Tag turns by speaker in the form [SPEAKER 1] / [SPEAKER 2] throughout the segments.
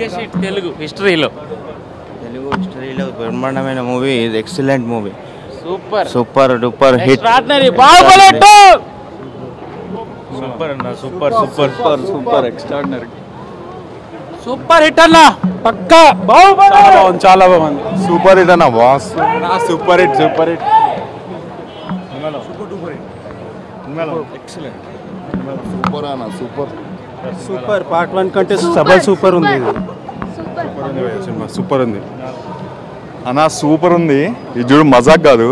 [SPEAKER 1] Biggest Telugu హిస్టరీలో
[SPEAKER 2] బ్రహ్మాండమైన movie. ఇది excellent movie.
[SPEAKER 1] Super
[SPEAKER 2] super duper hit.
[SPEAKER 1] Baahubali 2
[SPEAKER 2] super అన్న. Super super super super extraordinary.
[SPEAKER 1] Super hit అన్న పక్కా. బాహుబలి
[SPEAKER 3] చాలా బాగుంది. సూపర్ హిట్ అన్న boss. Super hit super hit.
[SPEAKER 2] Excellent.
[SPEAKER 3] Super అన్న సూపర్
[SPEAKER 4] సూపర్. పార్ట్ 1 కంటే డబల్ సూపర్ ఉంది.
[SPEAKER 3] సినిమా సూపర్ ఉంది అన్న. సూపర్ ఉంది. ఇది చూడు మజాక్ కాదు.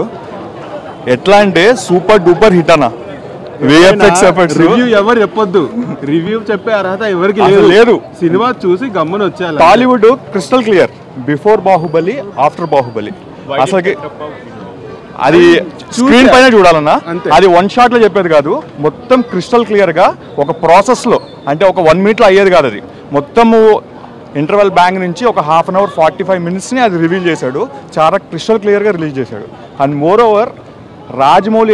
[SPEAKER 3] ఎట్లా అంటే సూపర్ డూపర్ హిట్ అన్న.
[SPEAKER 4] రివ్యూ ఎవరు చెప్పొద్దు. రివ్యూ చెప్పే అర్హత ఎవరికి
[SPEAKER 3] లేదు.
[SPEAKER 4] సినిమా చూసి గమ్మున వచ్చేయాలి.
[SPEAKER 3] Tollywood crystal clear. Before Baahubali after Baahubali అసలుకి అది స్క్రీన్ పైన చూడాలన్నా. అది వన్ షాట్ లో చెప్పేది కాదు. మొత్తం క్రిస్టల్ క్లియర్ గా ఒక ప్రాసెస్ లో, అంటే ఒక 1 minute లో అయ్యేది కాదు. అది మొత్తము ఇంటర్వెల్ బ్యాంక్ నుంచి ఒక 1/2 hour 45 minutesని అది రివీల్ చేశాడు. చాలా క్రిస్టల్ క్లియర్గా రిలీజ్ చేశాడు. అండ్ మోర్ ఓవర్ రాజమౌళి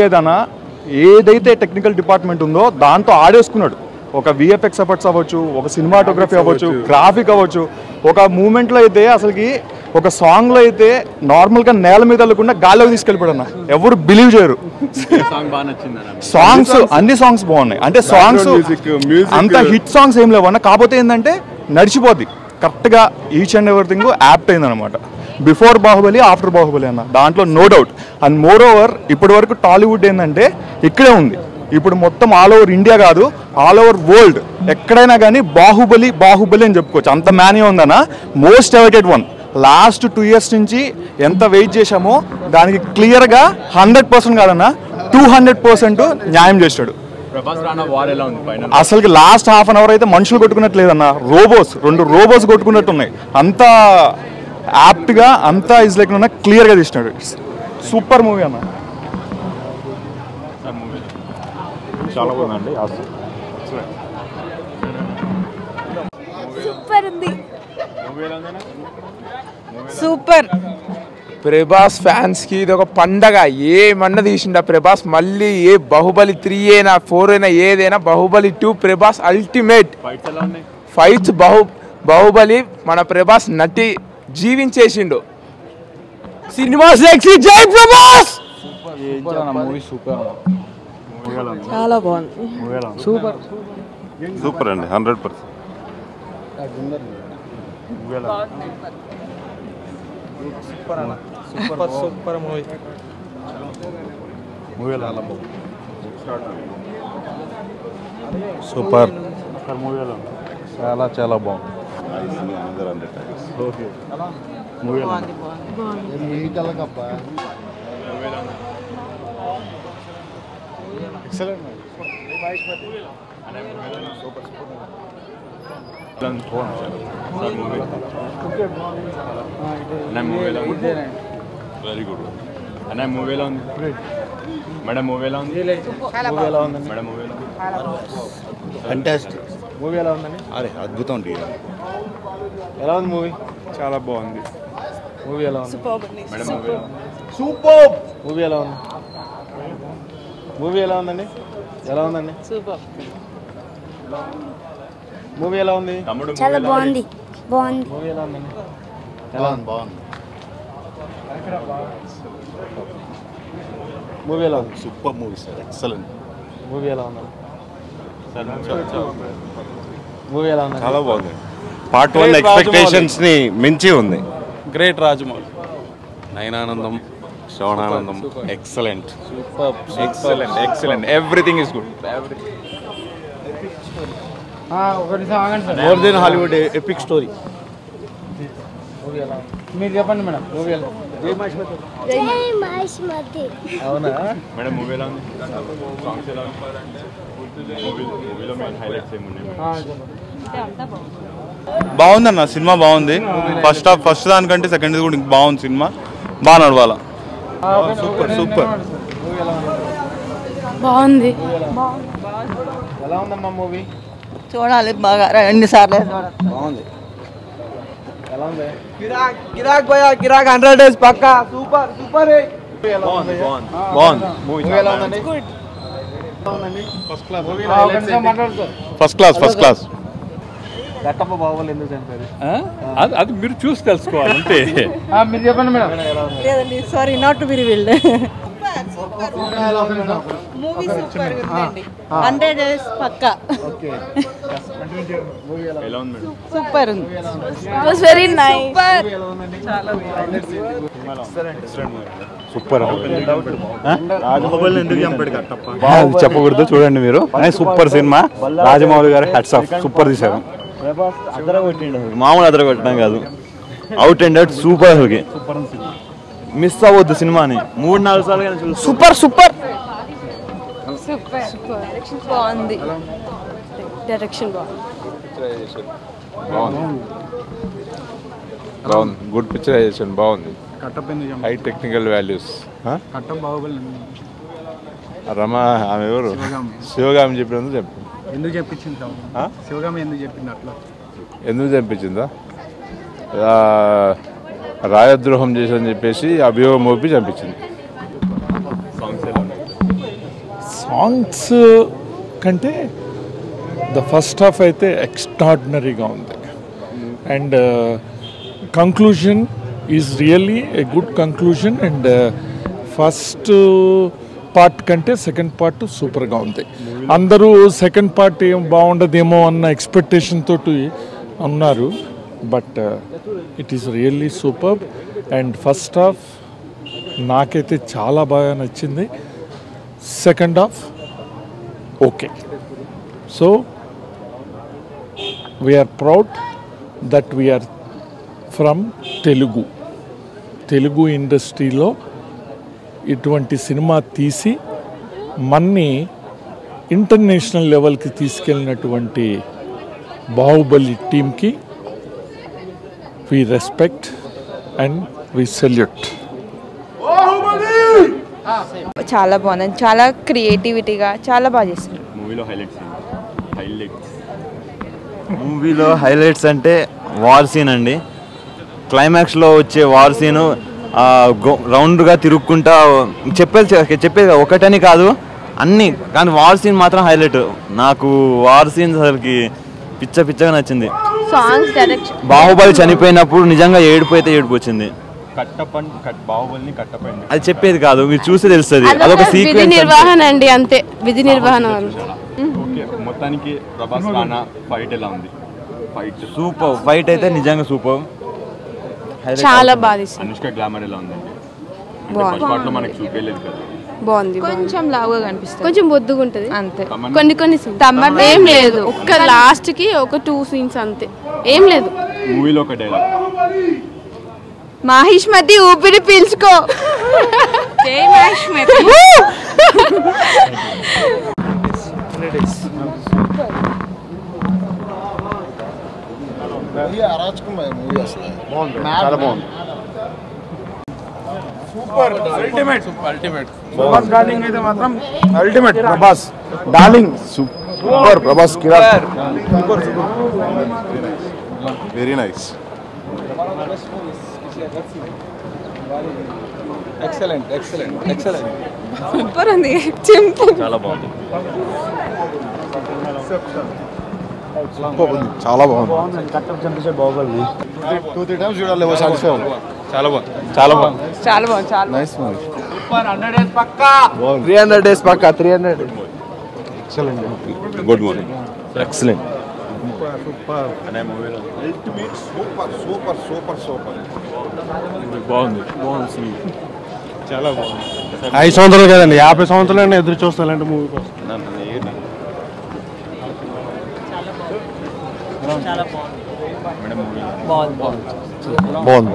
[SPEAKER 3] ఏదైతే టెక్నికల్ డిపార్ట్మెంట్ ఉందో దాంతో ఆడేసుకున్నాడు. ఒక విఎఫ్ఎక్స్ ఎఫర్ట్స్ అవ్వచ్చు, ఒక సినిమాటోగ్రఫీ అవ్వచ్చు, గ్రాఫిక్ అవ్వచ్చు. ఒక మూమెంట్లో అయితే అసలుకి ఒక సాంగ్లో అయితే నార్మల్గా నేల మీద వెళ్ళకుండా గాల్లోకి తీసుకెళ్ళిపోయాడు అన్న. ఎవరు బిలీవ్ చేయరు. సాంగ్స్ అన్ని సాంగ్స్ బాగున్నాయి. అంటే సాంగ్స్ అంత హిట్ సాంగ్స్ ఏం లేవు అన్న. కాకపోతే ఏంటంటే నడిచిపోద్ది కరెక్ట్గా. ఈచ్ అండ్ ఎవ్రీథింగ్ యాప్ట్ అయిందనమాట. బిఫోర్ బాహుబలి ఆఫ్టర్ బాహుబలి అన్న, దాంట్లో no doubt. And more over ఇప్పటి వరకు టాలీవుడ్ ఏంటంటే ఇక్కడే ఉంది. ఇప్పుడు మొత్తం ఆల్ ఓవర్ ఇండియా కాదు, ఆల్ ఓవర్ వరల్డ్ ఎక్కడైనా కానీ బాహుబలి బాహుబలి అని చెప్పుకోవచ్చు. అంత మ్యానియా ఉందన్న. Most awaited one. Last 2 years నుంచి ఎంత వెయిట్ చేశామో దానికి క్లియర్గా 100% కాదన్న 200% న్యాయం చేశాడు. అసలుకి లాస్ట్ 1/2 hour అయితే మనుషులు కొట్టుకున్నట్లేదన్న. రోబోస్ 2 రోబోస్ కొట్టుకున్నట్టు ఉన్నాయి. అంత యాప్ట్గా అంతా ఇస్ లైక్ క్లియర్గా తీసినాడు. సూపర్ మూవీ అన్న. చాలా బాగుందండి.
[SPEAKER 5] సూపర్ ఉంది. సూపర్.
[SPEAKER 6] ప్రభాస్ ఫ్యాన్స్ కి ఇది ఒక పండగ. ఏమన్నా తీసిండా ప్రభాస్. మళ్ళీ ఏ బాహుబలి 3 అయినా 4 అయినా ఏదైనా బాహుబలి 2 ప్రభాస్ అల్టిమేట్ ఫైట్స్. బాహుబలి మన ప్రభాస్ నటి జీవించేసిండు. సినిమా సెక్సీ జై ప్రభాస్.
[SPEAKER 5] చాలా బాగుంది. సూపర్
[SPEAKER 3] సూపర్ అండి 100%.
[SPEAKER 6] Super movie.
[SPEAKER 3] సూపర్ చాలా చాలా బాగుంది.
[SPEAKER 7] వెరీ గుడ్ అన్న. మూవీలో ఉంది మేడం. మూవీలో ఉంది మేడం. మూవీలో
[SPEAKER 2] ఫ్యాంటాస్టిక్.
[SPEAKER 4] మూవీ ఎలా ఉందండి?
[SPEAKER 2] అరే అద్భుతం.
[SPEAKER 4] ఎలా ఉంది మూవీ?
[SPEAKER 3] చాలా బాగుంది.
[SPEAKER 4] మూవీ ఎలా ఉంది?
[SPEAKER 7] మేడం. మూవీలో
[SPEAKER 4] సూపర్. మూవీ ఎలా ఉంది? మూవీ ఎలా ఉందండి? ఎలా ఉందండి?
[SPEAKER 5] సూపర్.
[SPEAKER 4] మూవీ ఎలా ఉంది?
[SPEAKER 5] చాలా బాగుంది. బాగుంది.
[SPEAKER 4] మూవీ ఎలా ఉందండి?
[SPEAKER 2] బాగుంది.
[SPEAKER 4] మూవీ ఎలా ఉంది?
[SPEAKER 3] Super movie sir. Excellent.
[SPEAKER 4] Movie ఎలా ఉంది? మూవీ ఎలా ఉంది?
[SPEAKER 3] చాలా బాగుంది. పార్ట్ 1 ఎక్స్పెక్టేషన్స్ ని మించి ఉంది.
[SPEAKER 4] గ్రేట్ రాజమౌళి.
[SPEAKER 3] నయనానందం, శ్రవణానందం excellent.
[SPEAKER 4] Excellent
[SPEAKER 3] excellent. Everything is good.
[SPEAKER 2] More than Hollywood epic story.
[SPEAKER 4] మీరు చెప్పండి మేడం. మూవీ ఎలా? అవునా
[SPEAKER 7] మేడం. మూవీలో ఉంది. సాంగ్స్ ఎలా ఉంది? మూవీలో మెయిన్ హైలైట్స్ ఏమున్నాయి?
[SPEAKER 3] బాగుందన్న. సినిమా బాగుంది. ఫస్ట్ దానికంటే సెకండ్ కూడా బాగుంది. సినిమా బాగా నడవాలా. Super super.
[SPEAKER 5] బాగుంది.
[SPEAKER 4] ఎలా ఉందమ్మా మూవీ?
[SPEAKER 8] చూడాలి బాగా 2 సార్లు.
[SPEAKER 4] బాగుంది. ఎలా ఉంది?
[SPEAKER 6] గిరాక్ భయ గిరాక్ 100 days పక్కా. Super super.
[SPEAKER 3] బాగుంది.
[SPEAKER 4] మూవీ ఎలా ఉందండి?
[SPEAKER 3] First class.
[SPEAKER 4] కట్టప్ప బాహుబలి ఎందుకు చంపారు?
[SPEAKER 7] అది మీరు చూసి తెలుసుకోవాలి అంతే.
[SPEAKER 6] మీరు చెప్పండి మేడం.
[SPEAKER 5] లేదండి, sorry, not to be revealed.
[SPEAKER 8] Movie super ఉందండి. 100 days పక్కా.
[SPEAKER 7] ఎలా ఉంది మేడం?
[SPEAKER 8] సూపర్ ఉంది.
[SPEAKER 5] It was very nice.
[SPEAKER 3] Super.
[SPEAKER 2] Baahubali ఎందుకు చంపాడు కట్టప్ప?
[SPEAKER 3] అది చెప్పకూడదు, చూడండి మీరు. Super cinema. రాజమౌళి గారు హ్యాట్స్ ఆఫ్, సూపర్ తీశారు.
[SPEAKER 2] మామూలు అదరగొట్టడం కాదు, అవుట్ అండ్ అవుట్ సూపర్. అసలుకి మిస్ అవ్వద్దు సినిమాని. 3-4 సార్లు చూసి
[SPEAKER 6] సూపర్ సూపర్
[SPEAKER 5] బాగుంది. డైరెక్షన్ బాగుంది.
[SPEAKER 6] బాగుంది. గుడ్ పిక్చరైజేషన్ బాగుంది.
[SPEAKER 2] కట్టప్ప ఎందుకు చంపాడు?
[SPEAKER 6] High technical values.
[SPEAKER 2] Kattappa Baahubali
[SPEAKER 6] Rama ఆమె ఎవరు? శివగామి చెప్పినందుకు చెప్పు.
[SPEAKER 2] ఎందుకు చెప్పించింది? శివగామి ఎందుకు చెప్పింది అట్లా?
[SPEAKER 6] ఎందుకు చంపించిందా? రాయద్రోహం చేసని చెప్పేసి అభియోగం మోపి చంపించింది.
[SPEAKER 9] సాంగ్స్ కంటే ద ఫస్ట్ హాఫ్ అయితే ఎక్స్ట్రాడినరీగా ఉంది. And conclusion is really a good conclusion. And first part కంటే సెకండ్ పార్ట్ సూపర్గా ఉంది. అందరూ సెకండ్ పార్ట్ ఏం బాగుండదేమో అన్న ఎక్స్పెక్టేషన్ తోటి ఉన్నారు. But it is really super. And first half నాకైతే చాలా బాగా నచ్చింది. Second half okay. So we are proud that we are from Telugu ఇండస్ట్రీలో ఇటువంటి సినిమా తీసి మన్ని ఇంటర్నేషనల్ లెవెల్కి తీసుకెళ్ళినటువంటి బాహుబలి టీమ్కి we respect and we salute.
[SPEAKER 5] చాలా బాగుంది. చాలా క్రియేటివిటీగా చాలా బాగా చేస్తారు.
[SPEAKER 2] మూవీలో హైలైట్స్ అంటే వార్ సీన్ అండి. క్లైమాక్స్లో వచ్చే వార్ సీను రౌండ్గా తిరుక్కుంటా చెప్పేది ఒకటని కాదు అన్నీ, కానీ వార్ సీన్ మాత్రం హైలైట్. నాకు వార్ సీన్ అసలుకి పిచ్చగా నచ్చింది.
[SPEAKER 5] Songs, direction.
[SPEAKER 2] బాహుబలి చనిపోయినప్పుడు నిజంగా ఏడుపు వచ్చింది.
[SPEAKER 7] బాహుబలిని కట్టపండి
[SPEAKER 2] అది చెప్పేది కాదు, మీరు చూసి తెలుస్తుంది. అదొక
[SPEAKER 5] విధి
[SPEAKER 2] సీక్వెన్స్
[SPEAKER 5] నిర్వహణ అండి, అంతే. విధి నిర్వహణ.
[SPEAKER 7] ఓకే, మొత్తానికి ప్రభాస్ రానా ఫైట్ ఎలా ఉంది?
[SPEAKER 2] సూపర్ ఫైట్ అయితే నిజంగా సూపర్.
[SPEAKER 5] చాలా బాగా తీస్తారు.
[SPEAKER 7] అనుష్క గ్లామర్ ఎలా ఉంది?
[SPEAKER 5] బాగుంది.
[SPEAKER 7] ఫస్ట్ పార్ట్ లో మనకి చూపేయలేదు కదా.
[SPEAKER 5] బాగుంది.
[SPEAKER 8] కొంచెం లావుగా కనిపిస్తుంది,
[SPEAKER 5] కొంచెం బొద్దుగా ఉంటుంది
[SPEAKER 8] అంతే.
[SPEAKER 5] కొన్ని సీన్స్ ఏం లేదు. ఒక్క లాస్ట్ కి ఒక 2 సీన్స్ అంతే, ఏం లేదు.
[SPEAKER 7] మూవీలో ఒక డైలాగ్,
[SPEAKER 8] మాహిష్మతి ఊపిరి పీల్చుకో. జై మాహిష్మతి.
[SPEAKER 3] చాలా బాగుంది.
[SPEAKER 6] ప్రభాస్ డార్లింగ్ అయితే మాత్రం
[SPEAKER 3] ultimate. Prabhas darling super. Prabhas కిరాక్. Very nice.
[SPEAKER 6] ఎక్సలెంట్.
[SPEAKER 8] సూపర్ ఉంది. సింపుల్.
[SPEAKER 7] చాలా బాగుంది.
[SPEAKER 3] చాలా బాగుంది.
[SPEAKER 2] బాహుబలి 2-3 times చూడాలి.
[SPEAKER 3] చాలా బాగుంది.
[SPEAKER 8] చాలా బాగుంది.
[SPEAKER 2] Nice movie.
[SPEAKER 6] 300 days పక్కా. 300
[SPEAKER 3] గుడ్ మార్నింగ్.
[SPEAKER 2] ఎక్సలెంట్.
[SPEAKER 7] బాగుంది.
[SPEAKER 2] చాలా బాగుంది.
[SPEAKER 3] 5 సంవత్సరాలు కదండి, 50 సంవత్సరాలు ఎదురు చూస్తానంటే మూవీ కోసం. బాగుంది.
[SPEAKER 7] బాగుంది.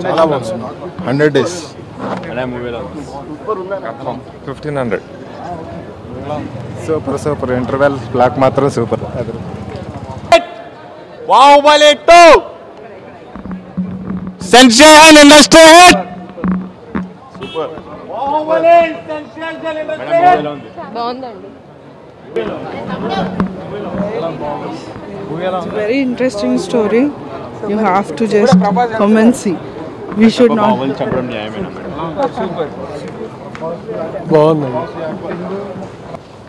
[SPEAKER 3] చాలా బాగుంది. 100 days.
[SPEAKER 6] 1500.
[SPEAKER 3] సూపర్. ఇంటర్వెల్ బ్లాక్ మాత్రం super.
[SPEAKER 2] Baahubali 2 sensation industry hit.
[SPEAKER 3] Super.
[SPEAKER 5] బాగుందండి.
[SPEAKER 10] Very interesting story. You have to just come and see. We should not.
[SPEAKER 7] చంపడం న్యాయమేనా మేడం?
[SPEAKER 9] బాగుందండి.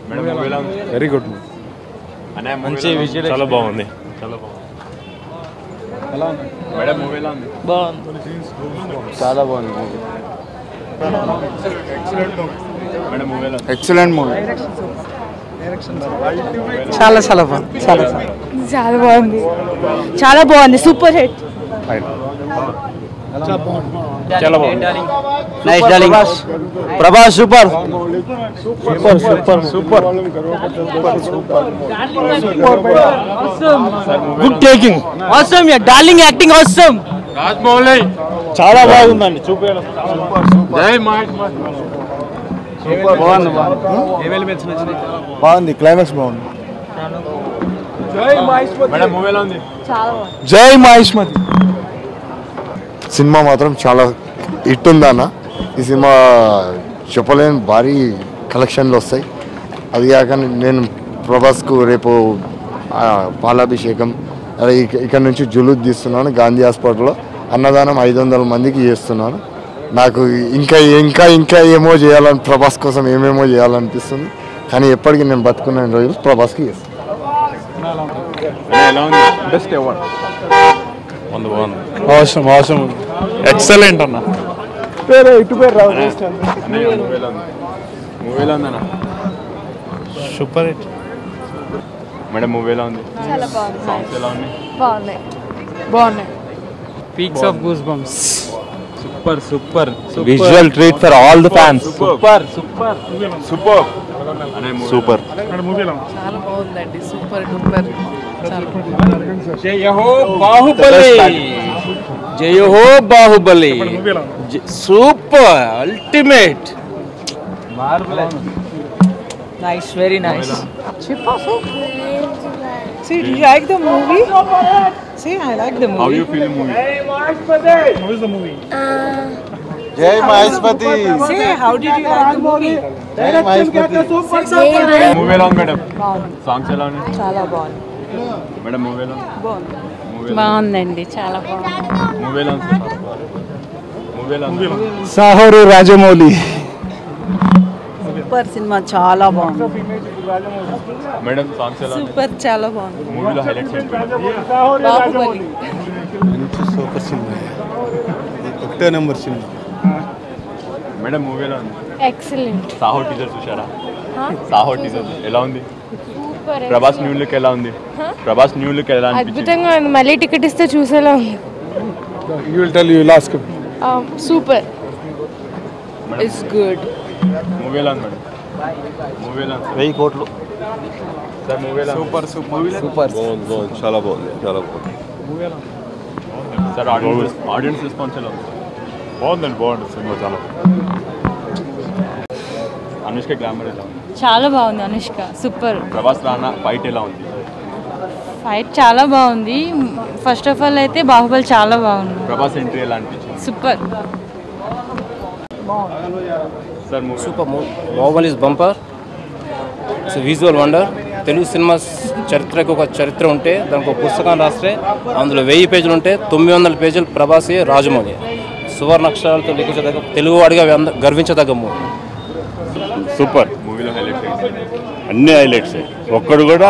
[SPEAKER 7] మేడం మూవీ ఎలా ఉంది?
[SPEAKER 9] Very good.
[SPEAKER 7] మంచి విజువల్ చాలా బాగుంది. చాలా బాగుంది.
[SPEAKER 4] ఎలా ఉంది
[SPEAKER 7] మేడం మూవీ ఎలా ఉంది?
[SPEAKER 4] బాగుంది. చాలా బాగుంది మూవీ.
[SPEAKER 7] మేడం మూవీ ఎలా ఉంది?
[SPEAKER 4] Excellent movie.
[SPEAKER 10] చాలా చాలా బాగుంది. చాలా
[SPEAKER 5] చాలా బాగుంది. చాలా బాగుంది. Super hit.
[SPEAKER 1] చాలా బాగుంది.
[SPEAKER 4] Nice darling. Prabhas super.
[SPEAKER 9] Super super super good taking.
[SPEAKER 10] Awesome yeah darling acting awesome.
[SPEAKER 1] Rajamouli
[SPEAKER 9] చాలా బాగుందండి. చూపేయడం
[SPEAKER 1] జై మహేష్.
[SPEAKER 4] బాగుంది. బాగుంది. క్లైమాక్స్ బాగుంది.
[SPEAKER 7] మేడం మూవీ ఎలా ఉంది?
[SPEAKER 9] జై మహేష్మతి.
[SPEAKER 11] సినిమా మాత్రం చాలా హిట్ ఉందన్న. ఈ సినిమా చెప్పలేని భారీ కలెక్షన్లు వస్తాయి. అది కాక నేను ప్రభాస్కు రేపు పాలాభిషేకం అదే ఇక్కడ నుంచి జులుద్ తీస్తున్నాను. గాంధీ హాస్పిటల్లో అన్నదానం 500 మందికి చేస్తున్నాను. నాకు ఇంకా ఇంకా ఇంకా ఏమో చేయాలని ప్రభాస్ కోసం ఏమేమో చేయాలనిపిస్తుంది. కానీ ఎప్పటికీ నేను బతుకున్న రోజులు ప్రభాస్కి చేస్తాను.
[SPEAKER 7] ఎలా ఉంది?
[SPEAKER 4] Best award.
[SPEAKER 7] బాగుంది.
[SPEAKER 9] అవసరం అవసరం. ఎక్సలెంట్ అన్న.
[SPEAKER 7] మూవీ ఎలా ఉంది? మూవీ ఎలా ఉందన్న?
[SPEAKER 9] Super hit.
[SPEAKER 7] మేడం మూవీ ఎలా ఉంది?
[SPEAKER 5] చాలా బాగుంది.
[SPEAKER 7] సాంగ్స్ ఎలా ఉన్నాయి?
[SPEAKER 5] బాగున్నాయి.
[SPEAKER 1] Peaks of goose bumps. Super super
[SPEAKER 2] visual treat for all the fans.
[SPEAKER 1] Super super
[SPEAKER 7] super. Super.
[SPEAKER 10] చాలా బాగుందండి. Super duper.
[SPEAKER 1] జయ హో బాహుబలి. జయ హో Baahubali. Super ultimate.
[SPEAKER 10] Nice, very nice. See, do you like the movie? See, I like the movie.
[SPEAKER 7] How you feel movie?
[SPEAKER 9] How is the movie?
[SPEAKER 4] జై Maheshmati.
[SPEAKER 10] See, how did you like the movie?
[SPEAKER 4] జై Maheshmati.
[SPEAKER 7] Movie ఎలా ఉంది madam? Songs ఎలా ఉన్నాయి?
[SPEAKER 10] చాలా బాగుంది.
[SPEAKER 7] Madam movie ఎలా ఉంది?
[SPEAKER 5] బాగుందండి. చాలా బాగుంది.
[SPEAKER 7] మూవీ ఎలా ఉంది? మూవీ ఎలా ఉంది?
[SPEAKER 9] సాహోరు రాజమౌళి.
[SPEAKER 10] సూపర్ సినిమా. చాలా బాగుంది.
[SPEAKER 7] మేడం సాంగ్స్ ఎలా ఉన్నాయి?
[SPEAKER 10] సూపర్. చాలా బాగుంది.
[SPEAKER 7] మూవీలో హైలైట్స్ ఏంటి?
[SPEAKER 10] బాహుబలి.
[SPEAKER 9] మంచి సూపర్ సినిమా. ఒకటే నెంబర్ సినిమా.
[SPEAKER 7] మేడం మూవీ ఎలా ఉంది?
[SPEAKER 5] ఎక్సలెంట్.
[SPEAKER 7] సాహో టీజర్ చూసారా? సాహో టీజర్ ఎలా ఉంది? ప్రభాస్ న్యూ లుక్ ఎలా ఉంది? ప్రభాస్ న్యూ లుక్ ఎలా అనిపించింది?
[SPEAKER 5] అద్భుతంగా ఉంది. మళ్ళీ టికెట్ ఇస్తే చూసేలా ఉంది.
[SPEAKER 9] You will tell, you will ask him.
[SPEAKER 5] Super.
[SPEAKER 10] It's good.
[SPEAKER 7] Movie ఎలా ఉంది మేడం? మూవీ ఎలా ఉంది?
[SPEAKER 4] 1000 కోట్లు.
[SPEAKER 7] సార్ మూవీ ఎలా ఉంది?
[SPEAKER 4] సూపర్.
[SPEAKER 7] చాలా బాగుంది. చాలా బాగుంది. సార్ ఆడియన్స్ రెస్పాన్స్ ఎలా ఉంది?
[SPEAKER 3] బాగుంది సినిమా చాలా.
[SPEAKER 7] అనుష్క గ్లామర్ ఎలా ఉంది?
[SPEAKER 5] చాలా బాగుంది. అనుష్క సూపర్.
[SPEAKER 7] ప్రభాస్ రానా ఫైట్ ఎలా ఉంది?
[SPEAKER 5] ఫైట్ చాలా బాగుంది. ఫస్ట్ ఆఫ్ ఆల్ అయితే బాహుబలి చాలా బాగుంది.
[SPEAKER 7] ప్రభాస్ ఎంట్రీ ఎలా అనిపించింది?
[SPEAKER 5] Super.
[SPEAKER 7] Sir movie
[SPEAKER 12] super. Baahubali is bumper. It's visual wonder. Telugu cinema చరిత్రకు ఒక చరిత్ర ఉంటే దానికి ఒక పుస్తకం రాస్తే అందులో 1000 పేజీలు ఉంటే 900 పేజీలు ప్రభాసే రాజమౌళి. సువర్ణ అక్షరాలతో లిఖించదగ్గ తెలుగువాడిగా గర్వించదగ్గ మూవీ.
[SPEAKER 7] సూపర్. మూవీలో హైలైట్స్ ఏంటి?
[SPEAKER 13] అన్ని హైలైట్స్. ఒక్కడు కూడా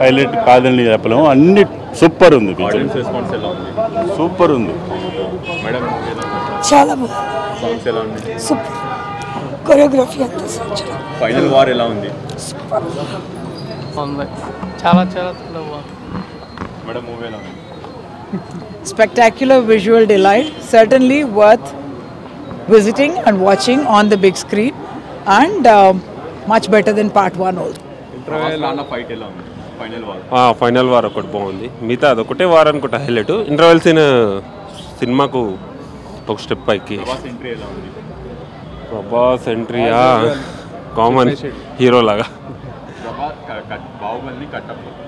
[SPEAKER 13] హైలైట్ కాదని చెప్పలేము. అన్ని సూపర్ ఉంది.
[SPEAKER 7] ఆడియన్స్ రెస్పాన్స్ ఎలా ఉంది?
[SPEAKER 13] సూపర్ ఉంది.
[SPEAKER 7] మేడం మూవీ ఎలా ఉంది?
[SPEAKER 10] చాలా బాగుంది.
[SPEAKER 7] సాంగ్స్ ఎలా ఉంది?
[SPEAKER 10] సూపర్. కొరియోగ్రఫీ అంతా
[SPEAKER 7] ఫైనల్ వార్ ఎలా ఉంది?
[SPEAKER 1] చాలా చాలా చాలా బాగుంది.
[SPEAKER 7] మేడం మూవీ ఎలా ఉంది?
[SPEAKER 10] spectacular visual delight. Certainly worth visiting and watching on the big screen, and much better than part 1 also.
[SPEAKER 7] Prabhas Rana fight ఎలా ఉంది? Final war.
[SPEAKER 14] ఫైనల్ వార్ ఒకటి బాగుంది. మిగతా అదొకటే వార్ అనుకుంటా హైలైట్. ఇంటర్వెల్ సీన్ సినిమాకు ఒక స్టెప్ పైకి.
[SPEAKER 7] ప్రభాస్ ఎంట్రీ ఎలా ఉంది?
[SPEAKER 14] ప్రభాస్ ఎంట్రీయా కామన్ హీరో లాగా.
[SPEAKER 7] బాహుబలిని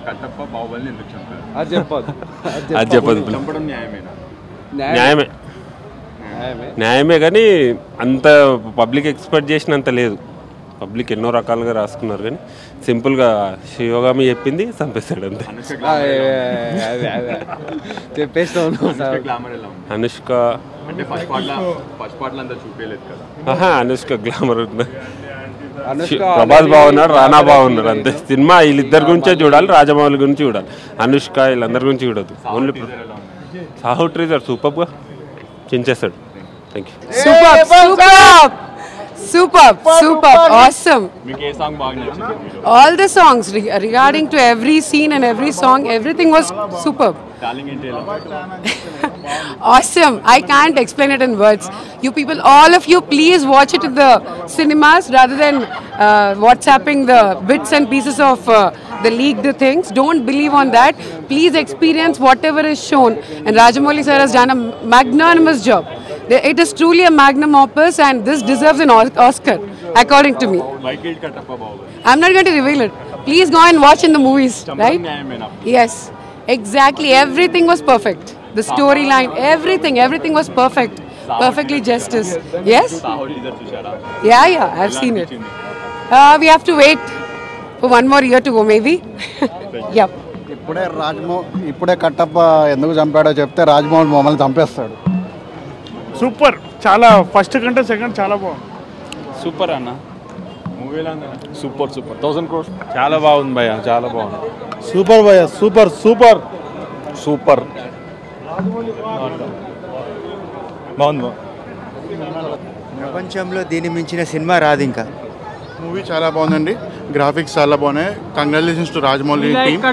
[SPEAKER 7] కట్టప్ప బాహుబలిని ఎందుకు చంపారు?
[SPEAKER 14] అది చెప్పదు.
[SPEAKER 7] చంపడం న్యాయమేనా?
[SPEAKER 14] న్యాయమే కానీ అంత పబ్లిక్ ఎక్స్పెక్ట్ చేసినంత లేదు. పబ్లిక్ ఎన్నో రకాలుగా రాసుకున్నారు కానీ సింపుల్గా శివగామి చెప్పింది చంపేస్తాడు అంతే.
[SPEAKER 4] చెప్పేస్తాను.
[SPEAKER 14] అనుష్క
[SPEAKER 7] అంటే ఫస్ట్ పార్ట్లో అంతా చూపించలేదు కదా.
[SPEAKER 14] అనుష్క గ్లామర్ ఉంది, ప్రభాస్ బాగున్నారు, రానా బాగున్నారు, అంతే. సినిమా వీళ్ళిద్దరి గురించే చూడాలి, రాజమౌళి గురించి చూడాలి, అనుష్క వీళ్ళందరి గురించి చూడదు. ఓన్లీ సాహో ట్రీజర్ సూపర్గా చించేస్తాడు. Thank you.
[SPEAKER 15] Super, awesome.
[SPEAKER 7] మీకు ఏ సాంగ్ బాగా నచ్చింది?
[SPEAKER 15] All the songs regarding to every scene and every song, everything was superb.
[SPEAKER 7] Darling ఏంటి ఎలా?
[SPEAKER 15] Awesome. I can't explain it in words. You people, all of you, please watch it in the cinemas rather than WhatsApping the bits and pieces of the leaked things. Don't believe on that. Please experience whatever is shown. And Rajamouli sir has done a magnanimous job. It is truly a magnum opus, and this deserves an Oscar, according to me. I'm not going to reveal it. Please go and watch in the movies, right? Yes, exactly. Everything was perfect. The storyline, everything was perfect. Perfectly justice. Yes? Yeah, I've seen it. We have to wait for one more year to go, maybe. Yep.
[SPEAKER 9] ఇప్పుడే కట్టప్ప ఎందుకు చంపాడో చెప్తే రాజమౌళి మమ్మల్ని చంపేస్తాడు.
[SPEAKER 3] Super, చాలా first కంటే second చాలా బాగుంది.
[SPEAKER 4] Super అన్న, మూవీలో సూపర్ 1000 crores. చాలా బాగుంది భయ్య, చాలా బాగుంది.
[SPEAKER 9] సూపర్ భయ్య, సూపర్.
[SPEAKER 4] బాగుంది.
[SPEAKER 16] ప్రపంచంలో దీన్ని మించిన సినిమా రాదు ఇంకా.
[SPEAKER 9] మూవీ చాలా బాగుందండి, గ్రాఫిక్స్ చాలా బాగున్నాయి. Congratulations to Rajamouli team.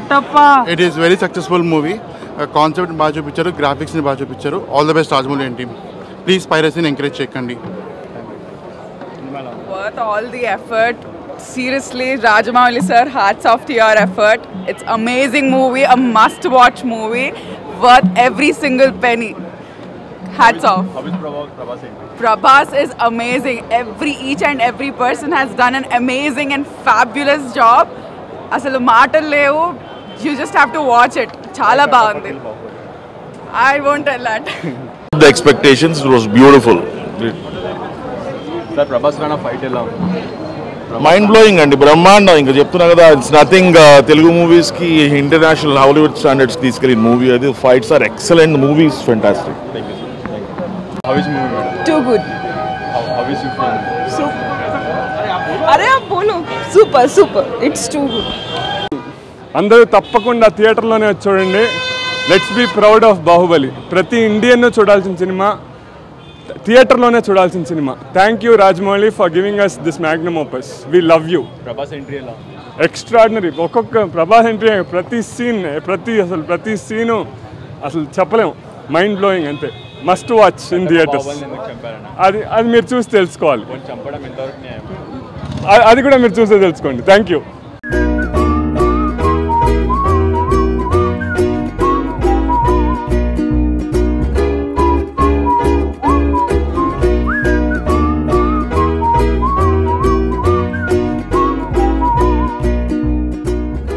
[SPEAKER 9] It is very successful movie. Concept బాగా చూపించారు, గ్రాఫిక్స్ని బాగా చూపించారు. All the best Rajamouli team. Please పైరసీని ఎంకరేజ్ చేయకండి.
[SPEAKER 17] Worth all the effort. Seriously, Rajamouli sir, hats off to your effort. It's amazing movie, a must-watch movie, worth every single penny. Hats off. Prabhas is amazing. Each and every person has done an amazing and fabulous job. Asalu maatalu levu. You just have to watch it. Chala baagundi. I won't tell that.
[SPEAKER 18] The expectations, it was beautiful.
[SPEAKER 7] Sir Prabhas Rana fight ఎలా ఉంది?
[SPEAKER 18] Mind blowing అండి, బ్రహ్మాండం. ఇంకా చెప్తున్నా కదా, it's nothing. Telugu మూవీస్కి international Hollywood స్టాండర్డ్స్కి తీసుకెళ్ళిన movie అది. Fights are excellent, movies fantastic.
[SPEAKER 7] How is movie?
[SPEAKER 17] Too good.
[SPEAKER 7] How is you feeling?
[SPEAKER 17] Super. अरे आप बोलो. Super. It's too good.
[SPEAKER 3] అందరూ తప్పకుండా థియేటర్లోనే వచ్చి చూడండి. Let's be proud of Baahubali. ప్రతి ఇండియన్ చూడాల్సిన సినిమా, థియేటర్లోనే చూడాల్సిన సినిమా. Thank you Rajamouli for giving us this magnum opus. We love you.
[SPEAKER 7] Prabhas entry ఎలా ఉంది?
[SPEAKER 3] ఎక్స్ట్రాడినరీ. ఒక్కొక్క ప్రభాస్ ఎంట్రీ, ప్రతి సీను అసలు చెప్పలేము. మైండ్ బ్లోయింగ్, అంతే. Must watch in theatres. అది మీరు చూసి తెలుసుకోవాలి. అది కూడా మీరు చూసి తెలుసుకోండి. Thank you.